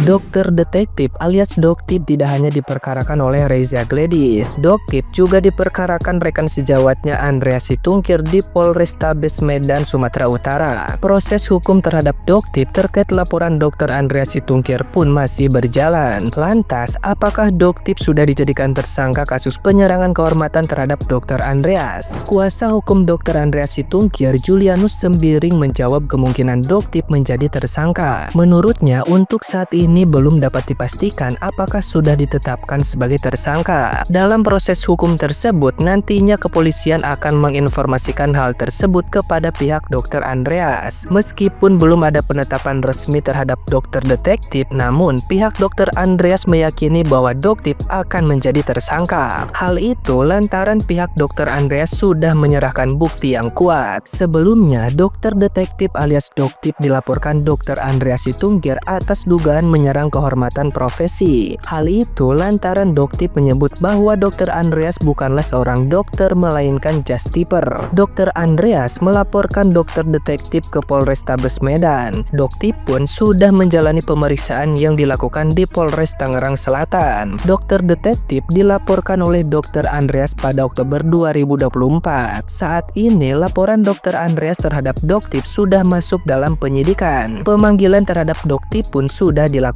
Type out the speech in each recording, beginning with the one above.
Dokter Detektif alias Doktip tidak hanya diperkarakan oleh Reza Gladys, Doktip juga diperkarakan rekan sejawatnya Andreas Situngkir di Polrestabes Medan, Sumatera Utara. Proses hukum terhadap Doktip terkait laporan Dr. Andreas Situngkir pun masih berjalan. Lantas, apakah Doktip sudah dijadikan tersangka kasus penyerangan kehormatan terhadap Dr. Andreas? Kuasa hukum Dr. Andreas Situngkir, Julianus Sembiring, menjawab kemungkinan Doktip menjadi tersangka. Menurutnya, untuk saat ini belum dapat dipastikan apakah sudah ditetapkan sebagai tersangka. Dalam proses hukum tersebut, nantinya kepolisian akan menginformasikan hal tersebut kepada pihak Dr. Andreas. Meskipun belum ada penetapan resmi terhadap Dokter Detektif, namun pihak Dr. Andreas meyakini bahwa Doktip akan menjadi tersangka. Hal itu lantaran pihak Dr. Andreas sudah menyerahkan bukti yang kuat. Sebelumnya, Dokter Detektif alias Doktip dilaporkan Dr. Andreas Situngkir atas dugaan menyerang kehormatan profesi. Hal itu lantaran Doktip menyebut bahwa Dr. Andreas bukanlah seorang dokter melainkan just tipper. Dr. Andreas melaporkan Dokter Detektif ke Polrestabes Medan. Doktip pun sudah menjalani pemeriksaan yang dilakukan di Polres Tangerang Selatan. Dokter Detektif dilaporkan oleh Dr. Andreas pada Oktober 2024. Saat ini laporan Dr. Andreas terhadap Doktip sudah masuk dalam penyidikan. Pemanggilan terhadap Doktip pun sudah dilakukan.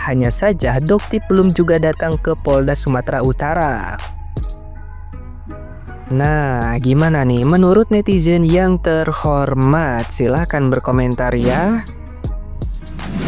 Hanya saja Doktip belum juga datang ke Polda Sumatera Utara. Nah, gimana nih menurut netizen yang terhormat? Silahkan berkomentar ya.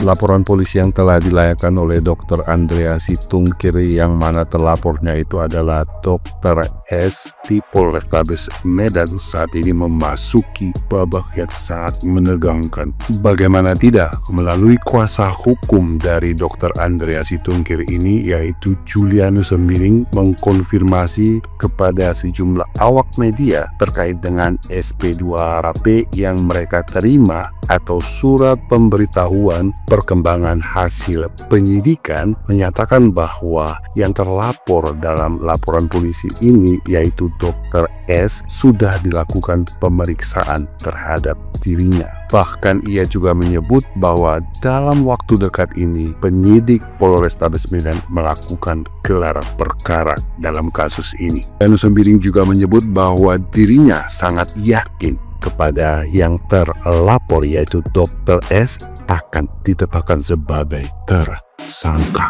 Laporan polisi yang telah dilayangkan oleh Dr. Andreas Situngkir yang mana terlapornya itu adalah Dr. S di Polrestabes Medan saat ini memasuki babak yang sangat menegangkan. Bagaimana tidak, melalui kuasa hukum dari Dr. Andreas Situngkir ini yaitu Julianus Sembiring mengkonfirmasi kepada sejumlah awak media terkait dengan SP2HP yang mereka terima atau surat pemberitahuan perkembangan hasil penyidikan menyatakan bahwa yang terlapor dalam laporan polisi ini yaitu Dr. S sudah dilakukan pemeriksaan terhadap dirinya. Bahkan ia juga menyebut bahwa dalam waktu dekat ini penyidik Polrestabes Medan melakukan gelar perkara dalam kasus ini. Dan Sembiring juga menyebut bahwa dirinya sangat yakin kepada yang terlapor yaitu Dr. S akan ditetapkan sebagai tersangka.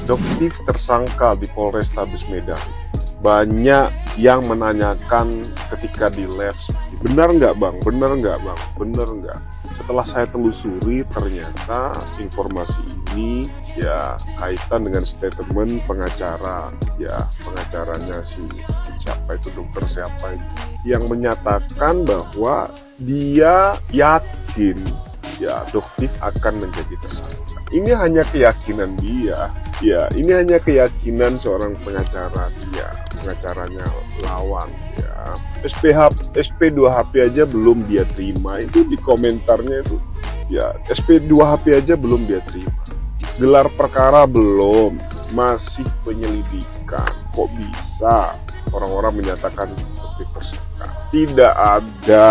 Doktip tersangka di Polrestabes Medan. Banyak yang menanyakan ketika di live, benar nggak bang? Benar nggak bang? Benar nggak? Setelah saya telusuri ternyata informasi ini ya kaitan dengan statement pengacara, ya pengacaranya siapa itu dokter siapa itu yang menyatakan bahwa dia yakin ya Doktip akan menjadi tersangka. Ini hanya keyakinan dia, ya ini hanya keyakinan seorang pengacara dia, pengacaranya lawan ya. SP2HP aja belum dia terima, itu di komentarnya itu ya SP2HP aja belum dia terima. Gelar perkara belum, masih penyelidikan. Kok bisa orang-orang menyatakan Doktip tersangka? Tidak ada.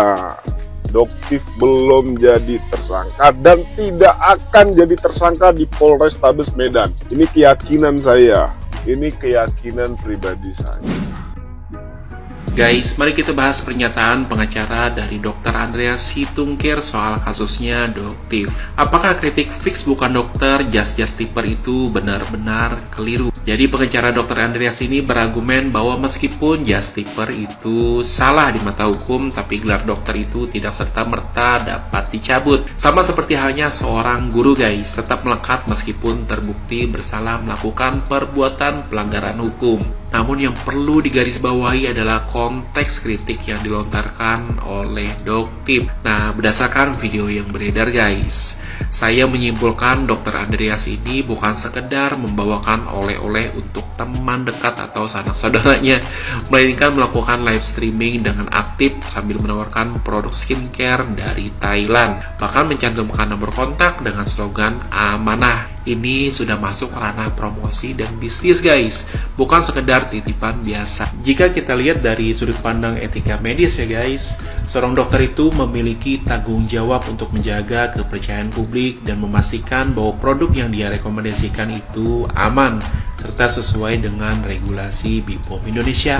Doktip belum jadi tersangka dan tidak akan jadi tersangka di Polrestabes Medan. Ini keyakinan saya, ini keyakinan pribadi saya. Guys, mari kita bahas pernyataan pengacara dari Dr. Andreas Situngkir soal kasusnya Doktip. Apakah kritik fix bukan dokter, just tipper itu benar-benar keliru? Jadi pengacara Dr. Andreas ini berargumen bahwa meskipun just tipper itu salah di mata hukum, tapi gelar dokter itu tidak serta-merta dapat dicabut. Sama seperti halnya seorang guru guys, tetap melekat meskipun terbukti bersalah melakukan perbuatan pelanggaran hukum. Namun yang perlu digarisbawahi adalah konteks kritik yang dilontarkan oleh Doktip. Nah, berdasarkan video yang beredar guys, saya menyimpulkan Dr. Andreas ini bukan sekedar membawakan oleh-oleh untuk teman dekat atau sanak saudaranya, melainkan melakukan live streaming dengan aktif sambil menawarkan produk skincare dari Thailand. Bahkan mencantumkan nomor kontak dengan slogan amanah. Ini sudah masuk ranah promosi dan bisnis guys, bukan sekedar titipan biasa. Jika kita lihat dari sudut pandang etika medis ya guys, seorang dokter itu memiliki tanggung jawab untuk menjaga kepercayaan publik dan memastikan bahwa produk yang dia rekomendasikan itu aman serta sesuai dengan regulasi BPOM Indonesia.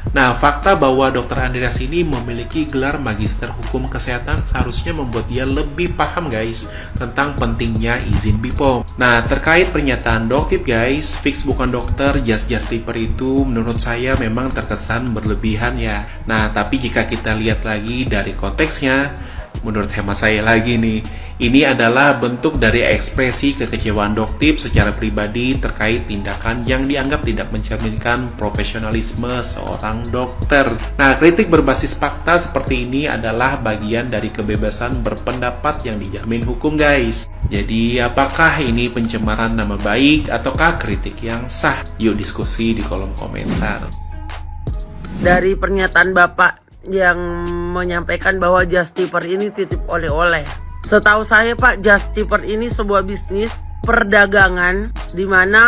Nah, fakta bahwa Dr. Andreas ini memiliki gelar Magister Hukum Kesehatan seharusnya membuat dia lebih paham guys tentang pentingnya izin BPOM. Nah, terkait pernyataan Doktip guys, fix bukan dokter, just tipper itu menurut saya memang terkesan berlebihan ya. Nah, tapi jika kita lihat lagi dari konteksnya, menurut hemat saya lagi nih, ini adalah bentuk dari ekspresi kekecewaan Doktip secara pribadi terkait tindakan yang dianggap tidak mencerminkan profesionalisme seorang dokter. Nah, kritik berbasis fakta seperti ini adalah bagian dari kebebasan berpendapat yang dijamin hukum guys. Jadi, apakah ini pencemaran nama baik ataukah kritik yang sah? Yuk diskusi di kolom komentar. Dari pernyataan Bapak yang menyampaikan bahwa just tipper ini titip oleh-oleh. Setahu saya Pak, just tipper ini sebuah bisnis perdagangan di mana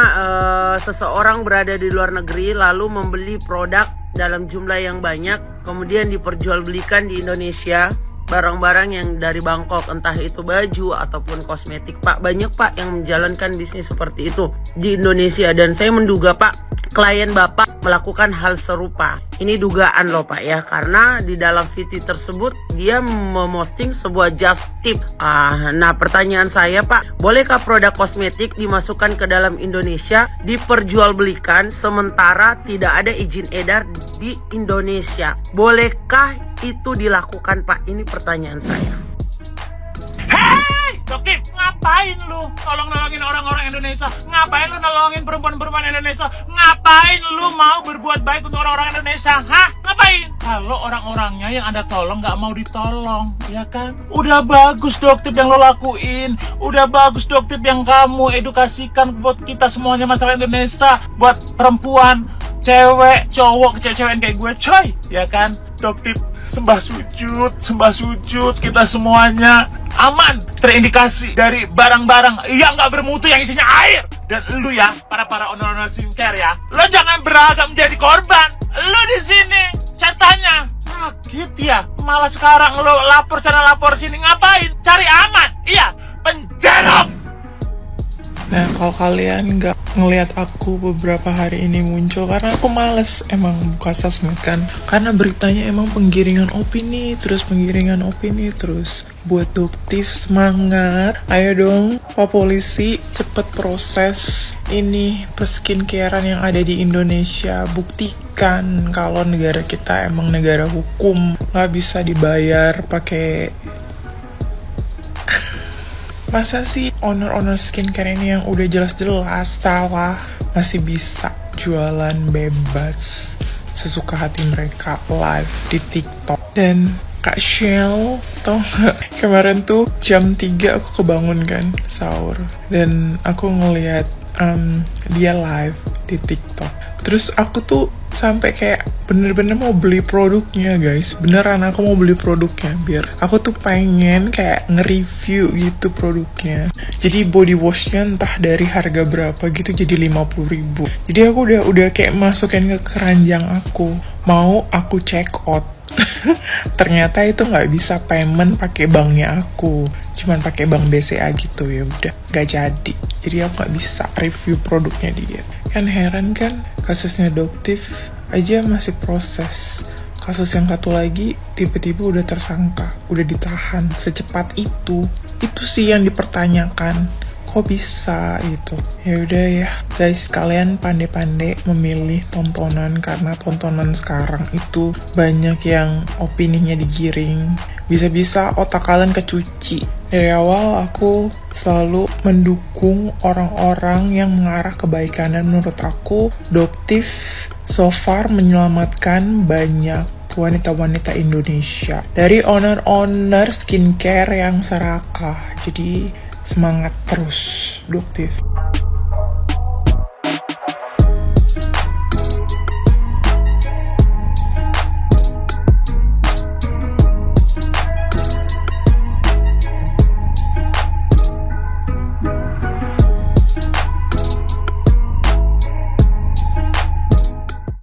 seseorang berada di luar negeri lalu membeli produk dalam jumlah yang banyak, kemudian diperjualbelikan di Indonesia barang-barang yang dari Bangkok, entah itu baju ataupun kosmetik Pak. Banyak Pak yang menjalankan bisnis seperti itu di Indonesia, dan saya menduga Pak, klien Bapak melakukan hal serupa. Ini dugaan loh Pak ya, karena di dalam VT tersebut dia memosting sebuah just tip. Nah pertanyaan saya Pak, bolehkah produk kosmetik dimasukkan ke dalam Indonesia, diperjualbelikan sementara tidak ada izin edar di Indonesia? Bolehkah itu dilakukan Pak? Ini pertanyaan saya. Hei, Doktip, ngapain lu nolongin orang-orang Indonesia? Ngapain lu nolongin perempuan-perempuan Indonesia? Ngapain lu mau berbuat baik untuk orang-orang Indonesia? Hah? Ngapain? Kalau orang-orangnya yang Anda tolong nggak mau ditolong, ya kan? Udah bagus Doktip yang lo lakuin. Udah bagus Doktip yang kamu edukasikan buat kita semuanya masalah Indonesia, buat perempuan, cewek, cowok, cewek kayak gue, coy, ya kan? Doktip, sembah sujud kita semuanya aman terindikasi dari barang-barang yang nggak bermutu yang isinya air. Dan lu ya, para owner skincare ya, lo jangan beragam menjadi korban. Lu di sini setannya sakit ya, malah sekarang lo lapor sana lapor sini, ngapain? Cari aman, iya, penjara. Nah, kalau kalian nggak ngelihat aku beberapa hari ini muncul, karena aku males emang buka sosmed kan, karena beritanya emang penggiringan opini terus. Buat Doktip semangat, ayo dong Pak Polisi, cepet proses ini perskincarean yang ada di Indonesia. Buktikan kalau negara kita emang negara hukum, nggak bisa dibayar pakai. Masa sih owner skincare ini yang udah jelas-jelas salah masih bisa jualan bebas sesuka hati mereka live di TikTok? Dan Kak Shell, tau gak? Kemarin tuh jam 3 aku kebangun kan, sahur. Dan aku ngeliat dia live di TikTok. Terus aku tuh sampai kayak bener-bener mau beli produknya guys. Beneran aku mau beli produknya, biar aku tuh pengen kayak nge-review gitu produknya. Jadi body washnya entah dari harga berapa gitu jadi 50.000. Jadi aku udah kayak masukin ke keranjang aku, mau aku check out. Ternyata itu nggak bisa payment pakai banknya aku, cuman pakai bank BCA gitu. Ya udah nggak jadi aku nggak bisa review produknya dia. Kan heran kan, kasusnya Doktip aja masih proses, kasus yang satu lagi tiba-tiba udah tersangka, udah ditahan secepat itu sih yang dipertanyakan. Kok bisa itu? Ya udah ya guys, kalian pandai-pandai memilih tontonan, karena tontonan sekarang itu banyak yang opininya digiring. Bisa-bisa otak kalian kecuci. Dari awal aku selalu mendukung orang-orang yang mengarah kebaikan, dan menurut aku Doktip so far menyelamatkan banyak wanita-wanita Indonesia dari owner skincare yang serakah. Jadi semangat terus Doktip.